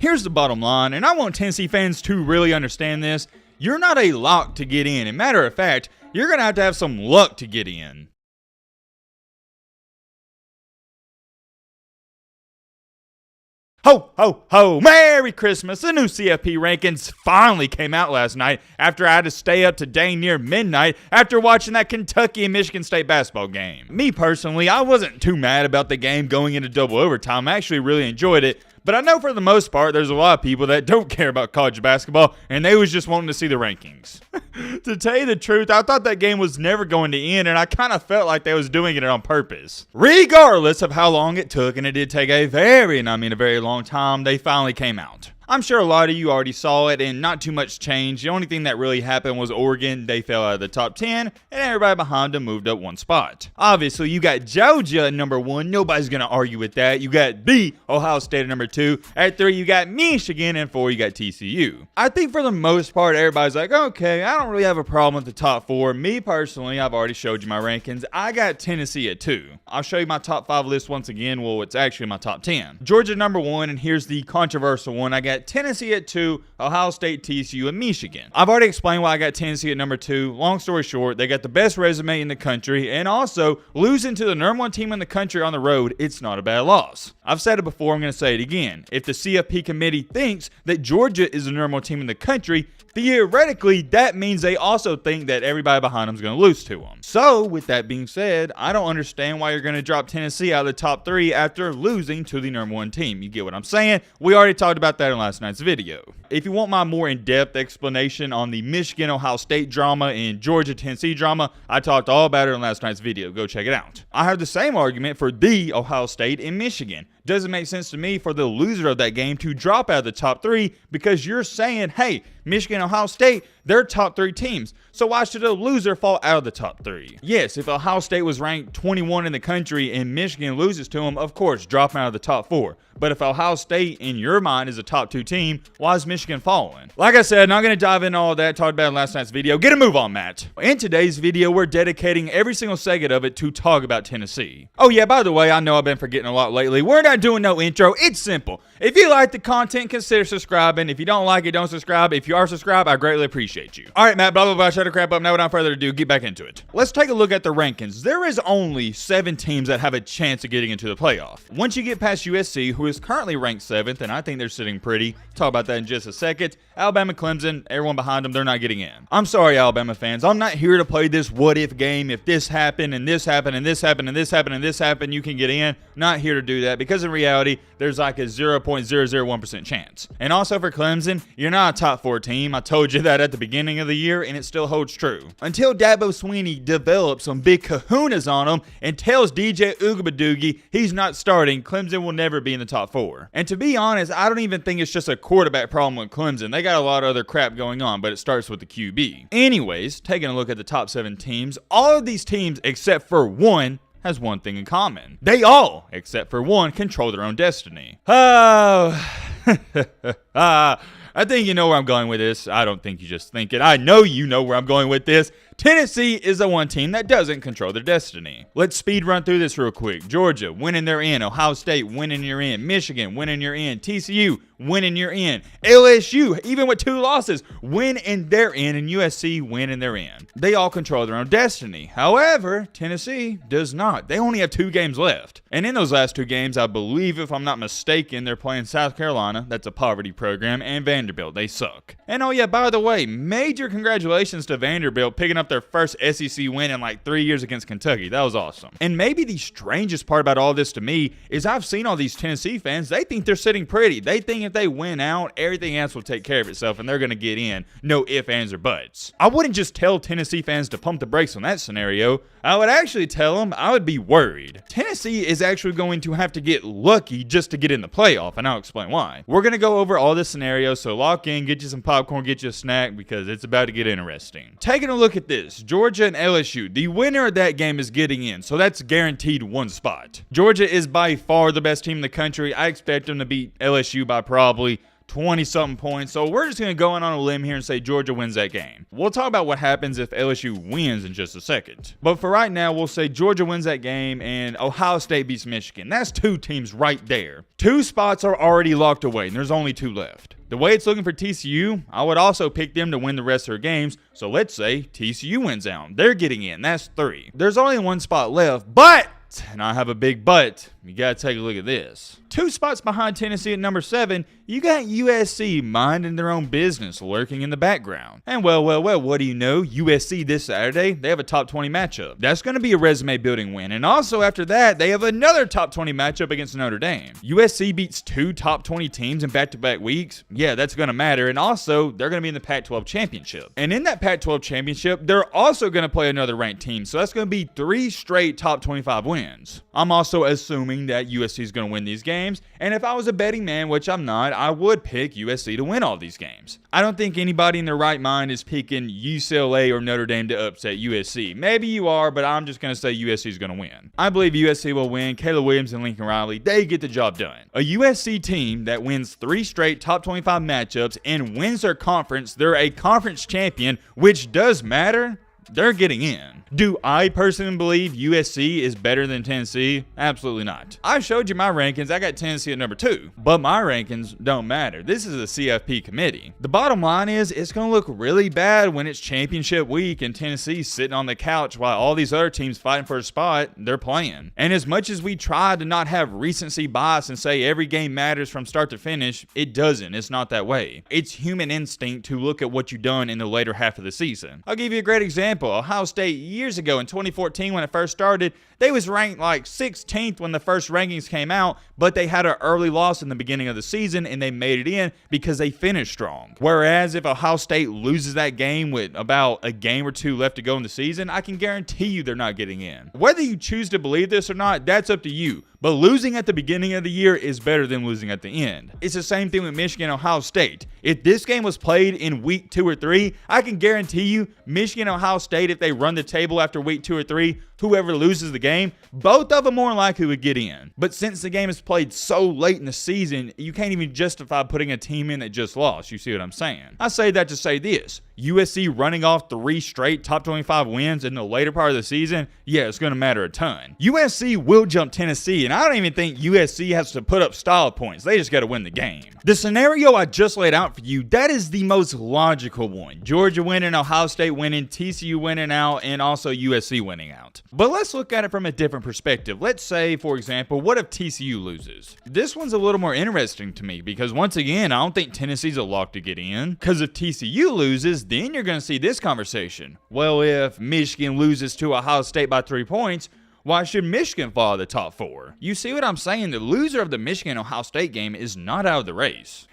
Here's the bottom line, and I want Tennessee fans to really understand this. You're not a lock to get in. And matter of fact, you're going to have some luck to get in. Ho, ho, ho, Merry Christmas! The new CFP rankings finally came out last night after I had to stay up to dang near midnight after watching that Kentucky and Michigan State basketball game. Me personally, I wasn't too mad about the game going into double overtime. I actually really enjoyed it. But I know for the most part, there's a lot of people that don't care about college basketball, and they was just wanting to see the rankings. To tell you the truth, I thought that game was never going to end, and I kind of felt like they was doing it on purpose. Regardless of how long it took, and it did take a very long time, they finally came out. I'm sure a lot of you already saw it, and not too much changed. The only thing that really happened was Oregon, they fell out of the top 10, and everybody behind them moved up one spot. Obviously, you got Georgia at number 1. Nobody's going to argue with that. You got the Ohio State at number 2. At 3, you got Michigan, and 4, you got TCU. I think for the most part, everybody's like, okay, I don't really have a problem with the top 4. Me personally, I've already showed you my rankings. I got Tennessee at 2. I'll show you my top 5 list once again. Well, it's actually my top 10. Georgia number 1, and here's the controversial one. I got Tennessee at 2, Ohio State, TCU, and Michigan. I've already explained why I got Tennessee at number 2. Long story short, they got the best resume in the country, and also losing to the number 1 team in the country on the road, it's not a bad loss. I've said it before, I'm going to say it again. If the CFP committee thinks that Georgia is the number 1 team in the country, theoretically, that means they also think that everybody behind them is going to lose to them. So, with that being said, I don't understand why you're going to drop Tennessee out of the top 3 after losing to the number 1 team. You get what I'm saying? We already talked about that in last night's video. If you want my more in-depth explanation on the Michigan-Ohio State drama and Georgia-Tennessee drama, I talked all about it in last night's video. Go check it out. I have the same argument for the Ohio State and Michigan. Doesn't make sense to me for the loser of that game to drop out of the top 3 because you're saying, hey, Michigan and Ohio State, they're top 3 teams. So why should a loser fall out of the top 3? Yes, if Ohio State was ranked 21 in the country and Michigan loses to them, of course, drop out of the top 4. But if Ohio State, in your mind, is a top 2 team, why is Michigan falling? Like I said, not going to dive into all that, talked about in last night's video. Get a move on, Matt. In today's video, we're dedicating every single second of it to talk about Tennessee. Oh yeah, by the way, I know I've been forgetting a lot lately. We're not doing no intro. It's simple. If you like the content, consider subscribing. If you don't like it, don't subscribe. If you are subscribed, I greatly appreciate you. All right, Matt, blah, blah, blah, shut the crap up. Now, without further ado, get back into it. Let's take a look at the rankings. There is only 7 teams that have a chance of getting into the playoff. Once you get past USC, who is currently ranked 7th, and I think they're sitting pretty. Talk about that in just a second. Alabama, Clemson, everyone behind them, they're not getting in. I'm sorry, Alabama fans. I'm not here to play this what-if game. If this happened, and this happened, and this happened, and this happened, and this happened, you can get in. Not here to do that, because in reality, there's like a 0.001% chance. And also for Clemson, you're not a top 4 team. I told you that at the beginning of the year, and it still holds true. Until Dabo Swinney develops some big kahunas on him and tells DJ Ugabadoogie he's not starting, Clemson will never be in the top 4. And to be honest, I don't even think it's just a quarterback problem with Clemson. They got a lot of other crap going on, but it starts with the QB. Anyways, taking a look at the top 7 teams, all of these teams except for one has one thing in common. They all, except for one, control their own destiny. Oh, I think you know where I'm going with this. I don't think you just think it. I know you know where I'm going with this. Tennessee is the one team that doesn't control their destiny. Let's speed run through this real quick. Georgia, winning they're in. Ohio State, winning you're in. Michigan, winning you're in. TCU, winning you're in. LSU, even with 2 losses, win and they're in. And USC, win and they're in. They all control their own destiny. However, Tennessee does not. They only have 2 games left. And in those last 2 games, I believe, if I'm not mistaken, they're playing South Carolina. That's a poverty program. And Vanderbilt. They suck. And oh yeah, by the way, major congratulations to Vanderbilt picking up their first SEC win in like 3 years against Kentucky. That was awesome. And maybe the strangest part about all this to me is I've seen all these Tennessee fans, they think they're sitting pretty. They think if they win out, everything else will take care of itself and they're going to get in. No ifs, ands, or buts. I wouldn't just tell Tennessee fans to pump the brakes on that scenario. I would actually tell them I would be worried. Tennessee is actually going to have to get lucky just to get in the playoff, and I'll explain why. We're going to go over all the scenarios, so lock in, get you some popcorn, get you a snack, because it's about to get interesting. Taking a look at this, Georgia and LSU. The winner of that game is getting in, so that's guaranteed 1 spot. Georgia is by far the best team in the country. I expect them to beat LSU by probably 20-something points. So we're just going to go on a limb here and say Georgia wins that game. We'll talk about what happens if LSU wins in just a second. But for right now, we'll say Georgia wins that game and Ohio State beats Michigan. That's 2 teams right there. 2 spots are already locked away, and there's only 2 left. The way it's looking for TCU, I would also pick them to win the rest of their games. So let's say TCU wins out. They're getting in. That's 3. There's only 1 spot left, but, and I have a big but, you got to take a look at this. 2 spots behind Tennessee at number 7, you got USC minding their own business, lurking in the background. And well, what do you know? USC this Saturday, they have a top 20 matchup. That's going to be a resume building win. And also after that, they have another top 20 matchup against Notre Dame. USC beats 2 top 20 teams in back-to-back weeks. Yeah, that's going to matter. And also, they're going to be in the Pac-12 championship. And in that Pac-12 championship, they're also going to play another ranked team. So that's going to be 3 straight top 25 wins. I'm also assuming that USC is going to win these games. And if I was a betting man, which I'm not, I would pick USC to win all these games. I don't think anybody in their right mind is picking UCLA or Notre Dame to upset USC. Maybe you are, but I'm just going to say USC is going to win. I believe USC will win. Caleb Williams and Lincoln Riley, they get the job done. A USC team that wins 3 straight top 25 matchups and wins their conference, they're a conference champion, which does matter. They're getting in. Do I personally believe USC is better than Tennessee? Absolutely not. I showed you my rankings. I got Tennessee at number 2, but my rankings don't matter. This is a CFP committee. The bottom line is it's going to look really bad when it's championship week and Tennessee's sitting on the couch while all these other teams fighting for a spot, they're playing. And as much as we try to not have recency bias and say every game matters from start to finish, it doesn't. It's not that way. It's human instinct to look at what you've done in the later half of the season. I'll give you a great example. Ohio State years ago in 2014 when it first started, they was ranked like 16th when the first rankings came out, but they had an early loss in the beginning of the season and they made it in because they finished strong. Whereas if Ohio State loses that game with about a game or 2 left to go in the season, I can guarantee you they're not getting in. Whether you choose to believe this or not, that's up to you. But losing at the beginning of the year is better than losing at the end. It's the same thing with Michigan and Ohio State. If this game was played in week 2 or 3, I can guarantee you Michigan and Ohio State, if they run the table after week 2 or 3, whoever loses the game, both of them more likely would get in. But since the game is played so late in the season, you can't even justify putting a team in that just lost. You see what I'm saying? I say that to say this. USC running off 3 straight top 25 wins in the later part of the season, yeah, it's going to matter a ton. USC will jump Tennessee, and I don't even think USC has to put up style points. They just got to win the game. The scenario I just laid out for you, that is the most logical one. Georgia winning, Ohio State winning, TCU winning out, and also USC winning out. But let's look at it from a different perspective. Let's say, for example, what if TCU loses? This one's a little more interesting to me because once again, I don't think Tennessee's a lock to get in. Because if TCU loses, then you're going to see this conversation. Well, if Michigan loses to Ohio State by 3 points, why should Michigan fall the top 4? You see what I'm saying? The loser of the Michigan-Ohio State game is not out of the race.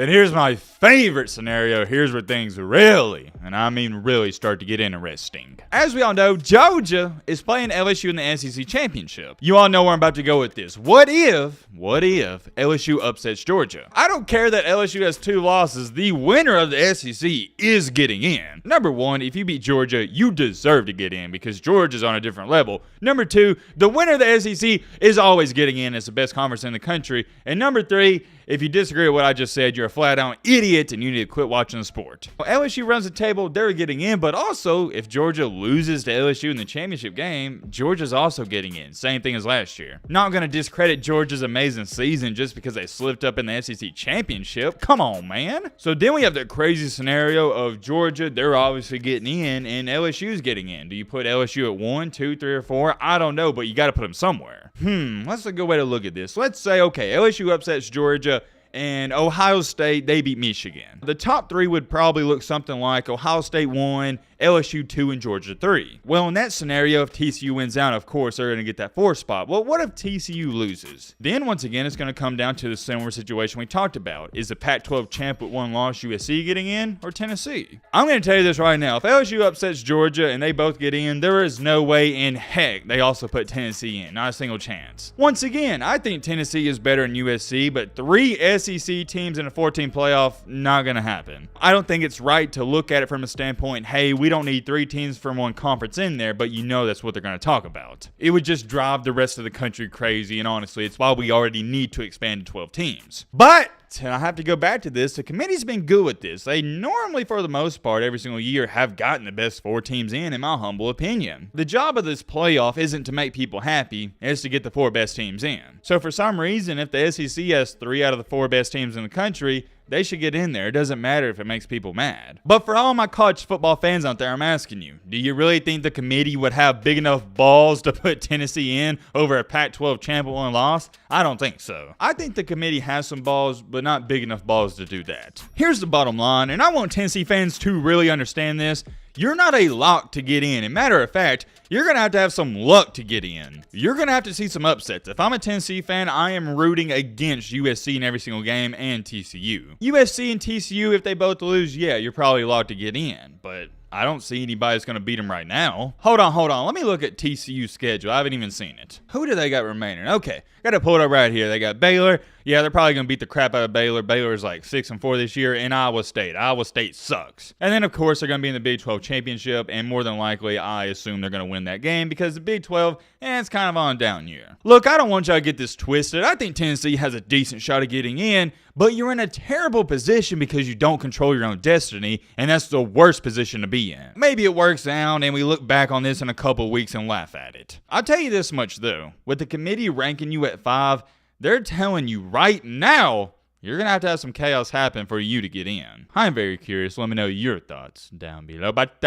And here's my favorite scenario. Here's where things really, and I mean really, start to get interesting. As we all know, Georgia is playing LSU in the SEC Championship. You all know where I'm about to go with this. What if LSU upsets Georgia? I don't care that LSU has 2 losses. The winner of the SEC is getting in. Number 1, if you beat Georgia, you deserve to get in because Georgia's on a different level. Number 2, the winner of the SEC is always getting in. It's the best conference in the country. And number 3, if you disagree with what I just said, you're a flat-out idiot and you need to quit watching the sport. Well, LSU runs the table, they're getting in, but also if Georgia loses to LSU in the championship game, Georgia's also getting in. Same thing as last year. Not going to discredit Georgia's amazing season just because they slipped up in the SEC championship. Come on, man. So then we have the crazy scenario of Georgia, they're obviously getting in, and LSU's getting in. Do you put LSU at 1, 2, 3, or 4? I don't know, but you got to put them somewhere. That's a good way to look at this. Let's say, okay, LSU upsets Georgia, and Ohio State, they beat Michigan. The top 3 would probably look something like Ohio State 1, LSU 2, and Georgia 3. Well, in that scenario, if TCU wins out, of course, they're going to get that 4th spot. Well, what if TCU loses? Then, once again, it's going to come down to the similar situation we talked about. Is the Pac-12 champ with 1 loss USC getting in, or Tennessee? I'm going to tell you this right now. If LSU upsets Georgia and they both get in, there is no way in heck they also put Tennessee in. Not a single chance. Once again, I think Tennessee is better than USC, but 3 SEC teams in a 14 playoff, not going to happen. I don't think it's right to look at it from a standpoint, hey, we we don't need 3 teams from one conference in there, but you know that's what they're going to talk about. It would just drive the rest of the country crazy, and honestly, it's why we already need to expand to 12 teams. But, and I have to go back to this, the committee's been good with this. They normally, for the most part, every single year have gotten the best 4 teams in my humble opinion. The job of this playoff isn't to make people happy, it's to get the 4 best teams in. So for some reason, if the SEC has 3 out of the 4 best teams in the country, they should get in there. It doesn't matter if it makes people mad. But for all my college football fans out there, I'm asking you, do you really think the committee would have big enough balls to put Tennessee in over a Pac-12 champ and loss? I don't think so. I think the committee has some balls, but not big enough balls to do that. Here's the bottom line, and I want Tennessee fans to really understand this. You're not a lock to get in. And matter of fact, you're going to have some luck to get in. You're going to have to see some upsets. If I'm a Tennessee fan, I am rooting against USC in every single game and TCU. USC and TCU, if they both lose, yeah, you're probably locked to get in. But I don't see anybody that's going to beat them right now. Hold on. Let me look at TCU's schedule. I haven't even seen it. Who do they got remaining? Okay, got to pull it up right here. They got Baylor. Yeah, they're probably going to beat the crap out of Baylor. Baylor is like 6-4 this year, and Iowa State. Iowa State sucks. And then, of course, they're going to be in the Big 12 championship, and more than likely, I assume they're going to win that game because the Big 12, it's kind of on a down year. Look, I don't want y'all to get this twisted. I think Tennessee has a decent shot of getting in, but you're in a terrible position because you don't control your own destiny, and that's the worst position to be in. Maybe it works out, and we look back on this in a couple weeks and laugh at it. I'll tell you this much, though. With the committee ranking you at 5, they're telling you right now you're going to have some chaos happen for you to get in. I'm very curious. Let me know your thoughts down below. But